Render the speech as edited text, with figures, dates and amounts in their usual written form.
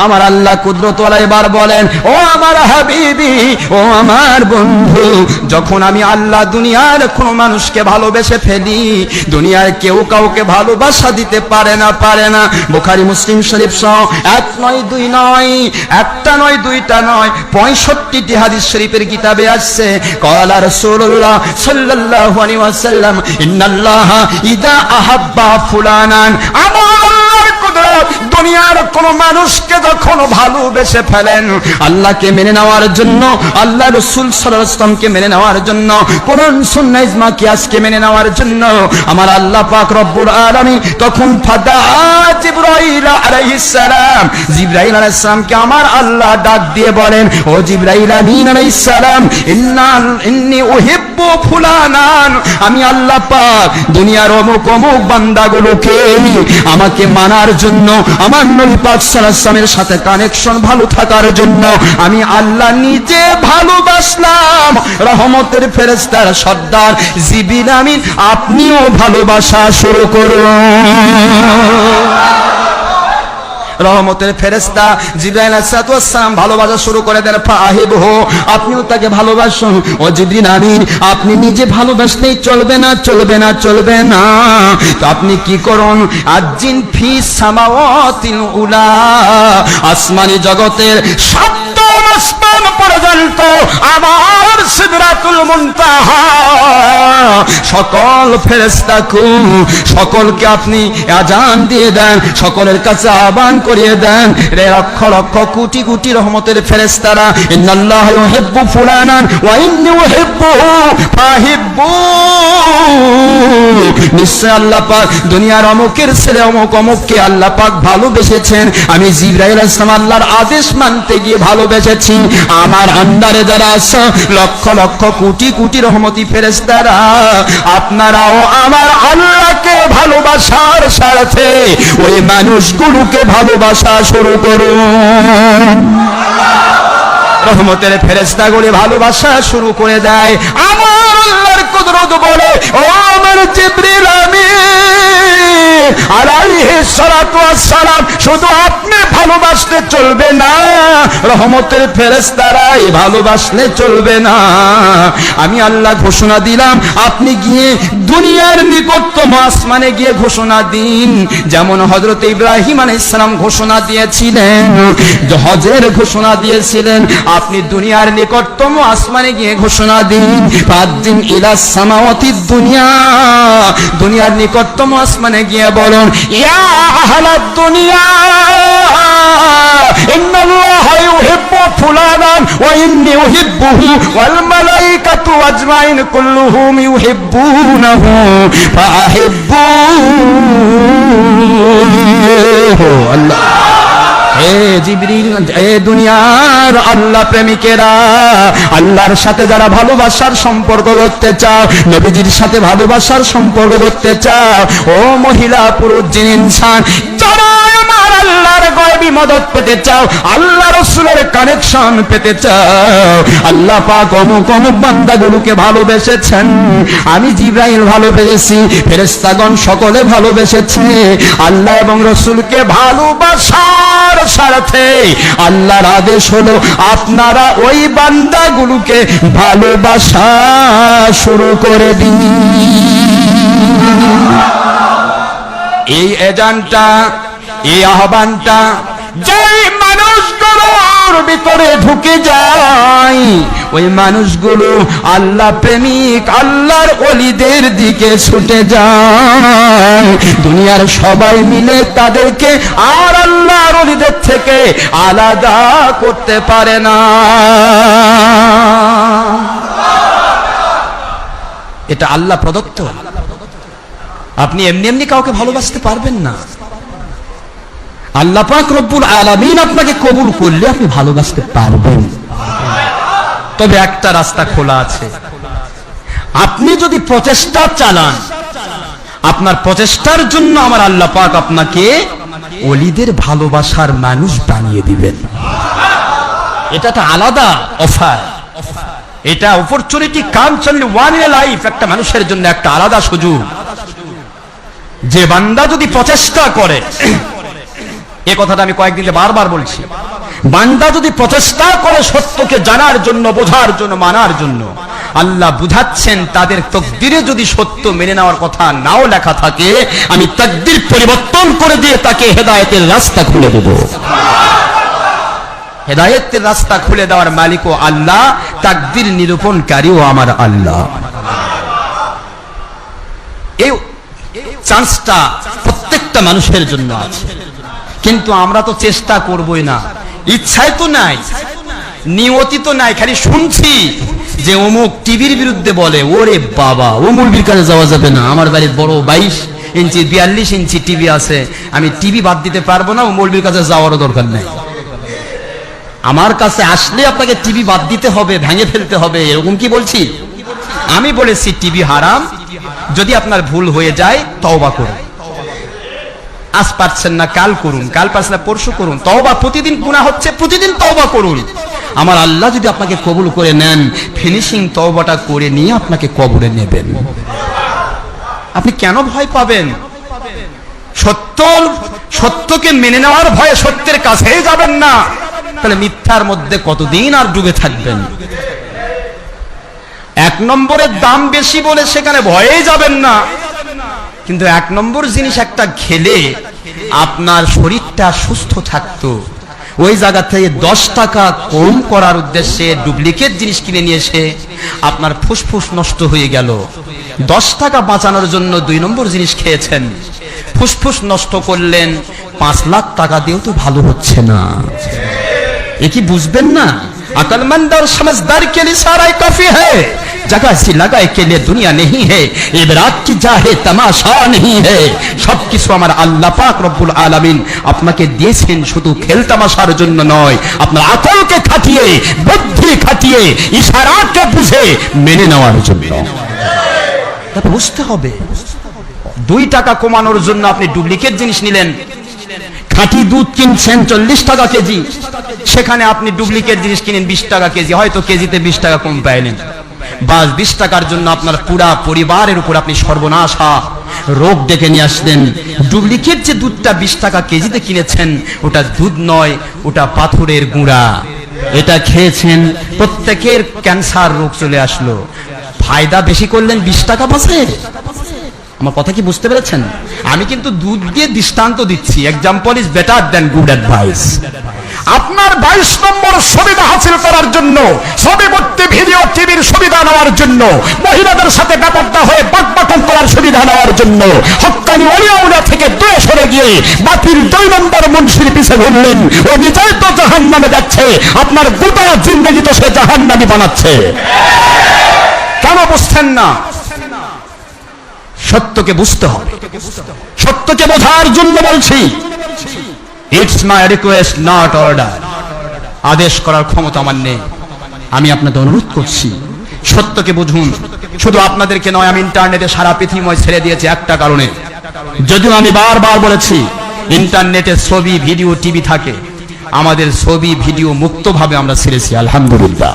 আমার আল্লাহ কুদরতওয়ালা এবার বলেন, ও আমার হাবিবি, ও আমার বন্ধু, যখন আমি আল্লাহ দুনিয়ার কোনো মানুষকে ভালোবেসে ফেলি, দুনিয়ার কেউ কাউকে ভালোবাসা দিতে পারে না। বুখারী মুসলিম শরীফ সহ এক নয় দুই নয়, একটা নয় দুইটা নয়, 65টি হাদিস শরীফের কিতাবে আসছে, ক্বালা রাসূলুল্লাহ সাল্লাল্লাহু আলাইহি ওয়াসাল্লাম, ইন্নাল্লাহা ইযা আহাব্বা ফুলানান, আমার কুদরত দুনিয়ার কোন মানুষকে যখন ভালোবেসে ফেলেন, আল্লাহকে মেনে নেওয়ার জন্য, আল্লাহ রাসূল সাল্লাল্লাহু আলাইহি ওয়াসাল্লামকে মেনে নেওয়ার জন্য, কোরআন সুন্নাহ ইজমা কিয়াসকে মেনে নেওয়ার জন্য, আমার আল্লাহ পাক রব্বুল আলামিন তখন ফাদা জিবরাইল আলাইহিস সালাম, জিবরাইল আলাইহিস সালামকে আমার আল্লাহ ডাক দিয়ে বলেন, ও জিবরাইল আমিন আলাইহিস সালাম, ইন্নী উহিব্বু ফুলানান, আমি আল্লাহ পাক দুনিয়ার অমুক অমুক বান্দাগুলোকে আমাকে মানার জন্য, আমার নবী পাক সাল্লাল্লাহু আলাইহি ওয়াসাল্লামের সাথে কানেকশন ভালো থাকার জন্য আমি আল্লাহ নিজে ভালোবাসলাম। রহমতের ফেরেশতার সর্দার জিবরিল আমিন, আপনিও ভালোবাসা শুরু করুন। রহমতের ফেরেশতা জিবরাইল আলাইহিস সালাম ভালোবাসা শুরু করে দেন, ফাহিবহু, আপনিও তাকে ভালোবাসুন। ও জিবরিল আমিন, আপনি নিজে ভালোবাসলেই চলবে না। তো আপনি কি করুন, আজিন ফি সামাওয়াতিল উলা, আসমানি জগতের সপ্তম আসমান পর্যন্ত আমার সিদরাতুল মুনতাহা সকল ফেরেশতাকে, সকলকে আপনি আযান দিয়ে দেন, সকলের কাছে আহ্বান করিয়ে দেন, রে লক্ষ লক্ষ কোটি কোটি রহমতের ফেরেশতারা, ইন্নাল্লাহা ইউহিব্বু ফুলানান ওয়া ইন্নী উহিব্বুহু ফাহিব্বু, নিশ্চয় আল্লাহ পাক দুনিয়ার অমুকের ছেলে অমুক অমুককে আল্লাহ পাক ভালোবেসেছেন, আমি জিবরাইল আলাইহিস সালাম আল্লাহর আদেশ মানতে গিয়ে ভালোবেসেছি। আমার আন্ডারে যারা আছে লক্ষ লক্ষ কোটি কোটি রহমতি ফেরেশতারা, আপনারাও আমার আল্লাহকে ভালোবাসার সাথে ওই মানুষগুলোকে ভালোবাসা শুরু করুন। রহমতের ফেরেশতাগুলি ভালোবাসা শুরু করে দেয়। আমার আল্লাহর কুদরত বলে, ও আমার জিবরিল আমিন আলাইহিস সালাতু ওয়াস সালাম, শুধু আপনি ভালোবাসলে চলবে না, রহমতের ফেরেশতারাই ভালোবাসলে চলবে না। আমি আল্লাহ ঘোষণা দিলাম, আপনি গিয়ে দুনিয়ার নিকটতম আসমানে গিয়ে ঘোষণা দিন, যেমন হযরত ইব্রাহিম আলাইহিস সালাম ঘোষণা দিয়েছিলেন, হজের ঘোষণা দিয়েছিলেন, আপনি দুনিয়ার নিকটতম আসমানে গিয়ে ঘোষণা দিন, ফাদ্দিন ইলাস সামাওয়াতিদ দুনিয়া, দুনিয়ার নিকটতম আসমানে গিয়ে বলুন, ইয়া আহলাদ দুনিয়া ইন্নাল্লাহা ইউহিব্বু ফুলানান ওয়া ইন্নী উহিব্বুহু ওয়াল মালাইকাতু আজমাইন কুল্লুহুম ইউহিব্বুনাহু ফাহিব্বুহু। আল্লাহ, হে জিবরিল, হে দুনিয়ার আল্লাহ প্রেমিকেরা, আল্লাহর সাথে যারা ভালোবাসার সম্পর্ক করতে চাও, নবীজির সাথে ভালোবাসার সম্পর্ক করতে চাও, ও মহিলা পুরুষ জিন ইনসান, যারা আমার আল্লাহর গায়বী মদদ পেতে চাও, আল্লাহ রাসূলের কানেকশন পেতে চাও, আল্লাহ পাক অমুক অমুক বান্দাগুলোকে ভালোবেসেছেন, আমি জিবরাইল ভালোবেসেছি, ফেরেশতাগণ সকলে ভালোবেসেছে, আল্লাহ এবং রাসূলকে ভালোবাসার স্বার্থে আল্লাহর আদেশ হলো আপনারা ওই বান্দাগুলোকে ভালোবাসা শুরু করে দিন। এই এজানটা, এই আহ্বানটা যেই মানুষগুলোর ভিতরে ঢুকে যায়, ওই মানুষগুলো আল্লাহ প্রেমিক, আল্লাহর ওলিদের দিকে ছুটে যায়। দুনিয়ার সবাই মিলে তাদেরকে আর আল্লাহর ওলিদের থেকে আলাদা করতে পারে না। এটা আল্লাহ প্রদত্ত, আপনি এমনি এমনি কাউকে ভালোবাসতে পারবেন না। আল্লাহ পাক রব্বুল আলামিন আপনাকে কবুল করলে আপনি ভালোবাসতে পারবেন। তবে একটা রাস্তা খোলা আছে, আপনি যদি প্রচেষ্টা চালান, আপনার প্রচেষ্টার জন্য আমার আল্লাহ পাক আপনাকে ওলিদের ভালোবাসার মানুষ বানিয়ে দিবেন। এটা একটা আলাদা অফার, এটা opportunity comes only one in life, একটা মানুষের জন্য একটা আলাদা সুযোগ। যে বান্দা যদি প্রচেষ্টা করে, এই কথাটা আমি কয়েকদিন বারবার বলছি। বান্দা যদি প্রচেষ্টা করে সত্যকে জানার জন্য, বোঝার জন্য, মানার জন্য, আল্লাহ বুঝাচ্ছেন তাদের তাকদীরে যদি সত্য মেনে নেওয়ার কথা নাও লেখা থাকে, আমি তাকদীর পরিবর্তন করে দিয়ে তাকে হেদায়েতের রাস্তা খুলে দেব। হেদায়েতের রাস্তা খুলে দেওয়ার মালিকও আল্লাহ, তাকদীর নিরূপণকারীও আমার আল্লাহ। এই চান্সটা প্রত্যেকটা মানুষের জন্য আছে, কিন্তু আমরা তো চেষ্টা করবই না, ইচ্ছাই তো নাই, নিয়তি তো নাই, খালি শুনছি যে অমুক টিভির বিরুদ্ধে বলে, ওরে বাবা ও মৌলবীর কাছে যাওয়া যাবে না, আমার বাড়ির বড় 22 ইঞ্চি 42 ইঞ্চি টিভি আছে, আমি টিভি বাদ দিতে পারবো না, ও মৌলবীর কাছে যাওয়ারও দরকার নেই। আমার কাছে আসলে আপনাকে টিভি বাদ দিতে হবে, ভেঙে ফেলতে হবে, এরকম কি বলছি? আমি বলেছি টিভি হারাম, যদি আপনার ভুল হয়ে যায় তওবা করুন, আজ পারছেন না কাল করুন, কাল পারছেন না পরশু করুন, তওবা, প্রতিদিন গুনাহ হচ্ছে প্রতিদিন তওবা করুন। আমার আল্লাহ যদি আপনাকে কবুল করে নেন, ফিনিশিং তওবাটা করে নিয়ে আপনাকে কবরে নেবেন। আপনি কেন ভয় পাবেন? সত্যকে মেনে নেওয়ার ভয়ে সত্যের কাছেই যাবেন না, তাহলে মিথ্যার মধ্যে কতদিন আর ডুবে থাকবেন? 1 নম্বরের দাম বেশি বলে সেখানে ভয়েই যাবেন না, কিন্তু 1 নম্বর জিনিস একটা খেলে আপনার শরীরটা সুস্থ থাকতো, ওই জায়গা থেকে 10 টাকা কম করার উদ্দেশ্যে ডুপ্লিকেট জিনিস কিনে নিয়ে এসে আপনার ফুসফুস নষ্ট হয়ে গেল। 10 টাকা বাঁচানোর জন্য 2 নম্বর জিনিস খেয়েছেন, ফুসফুস নষ্ট করলেন, 5 লাখ টাকা দিয়েও তো ভালো হচ্ছে না। এ কি বুঝবেন না? अकलमंद और समझदार के लिए सारा काफी है, जगह सी लगाए के लिए दुनिया नहीं है, इबरात की जाहे तमाशा नहीं है। सब কিছু আমার আল্লাহ পাক রব্বুল আলামিন আপনাকে দিয়েছেন শুধু খেল তামাশার জন্য নয়, আপনার আকলকে খাটিয়ে, বুদ্ধি খাটিয়ে, ইশারাকে বুঝে মেনে নেওয়ার জন্য। এটা বুঝতে হবে। 2 টাকা কমানোর জন্য আপনি ডুপ্লিকেট জিনিস নিলেন, খাঁটি দুধ কিনছেন 40 টাকা কেজি, সেখানে আপনি ডুপ্লিকেট জিনিস কিনেন 20 টাকা কেজি, হয়তো কেজিতে 20 টাকা কম পাইলেন, বাস 20 টাকার জন্য আপনার পুরা পরিবারের উপর আপনি সর্বনাশা রোগ ডেকে নিয়ে আসলেন। ডুপ্লিকেট যে দুধটা 20 টাকা কেজিতে কিনেছেন, ওটা দুধ নয়, ওটা পাথরের গুঁড়া, এটা খেয়েছেন, প্রত্যেকের ক্যান্সার রোগ চলে আসলো। ফায়দা বেশি করলেন, 20 টাকা বাঁচে। আমার কথা কি বুঝতে পেরেছেন? আমি কিন্তু দুধ দিয়ে দৃষ্টান্ত দিচ্ছি, example is better than good advice. আপনার 22 নম্বর সুবিধা হাসিল করার জন্য, ছবিবর্তী ভিডিও টিভির সুবিধা নেওয়ার জন্য, মহিলাদের সাথে ব্যাপারটা হয়ে বাকবাটন করার সুবিধা নেওয়ার জন্য, হক্কানি ওলিয়া থেকে দূরে সরে গিয়ে বাতিল 2 নম্বর মুনশির পিছে ঘুরলেন, ও নিজেই তো জাহান্নামে যাচ্ছে, আপনার গোটা জিন্দেগি তো সে জাহান্নামী বানাচ্ছে। কেন বুঝছেন না? সত্যকে বুঝতে হবে, সত্যকে বোঝার জন্য বলছি। It's my request not order, আদেশ করার ক্ষমতা আমার নেই, আমি আপনাকে অনুরোধ করছি সত্যকে বুঝুন। শুধু আপনাদেরকে নয়, আমি ইন্টারনেটে সারা পৃথিবীময় ছেড়ে দিয়েছি একটা কারণে, যদিও আমি বারবার বলেছি ইন্টারনেটে ছবি ভিডিও টিভি থাকে, আমাদের ছবি ভিডিও মুক্তভাবে আমরা ছেড়েছি আলহামদুলিল্লাহ।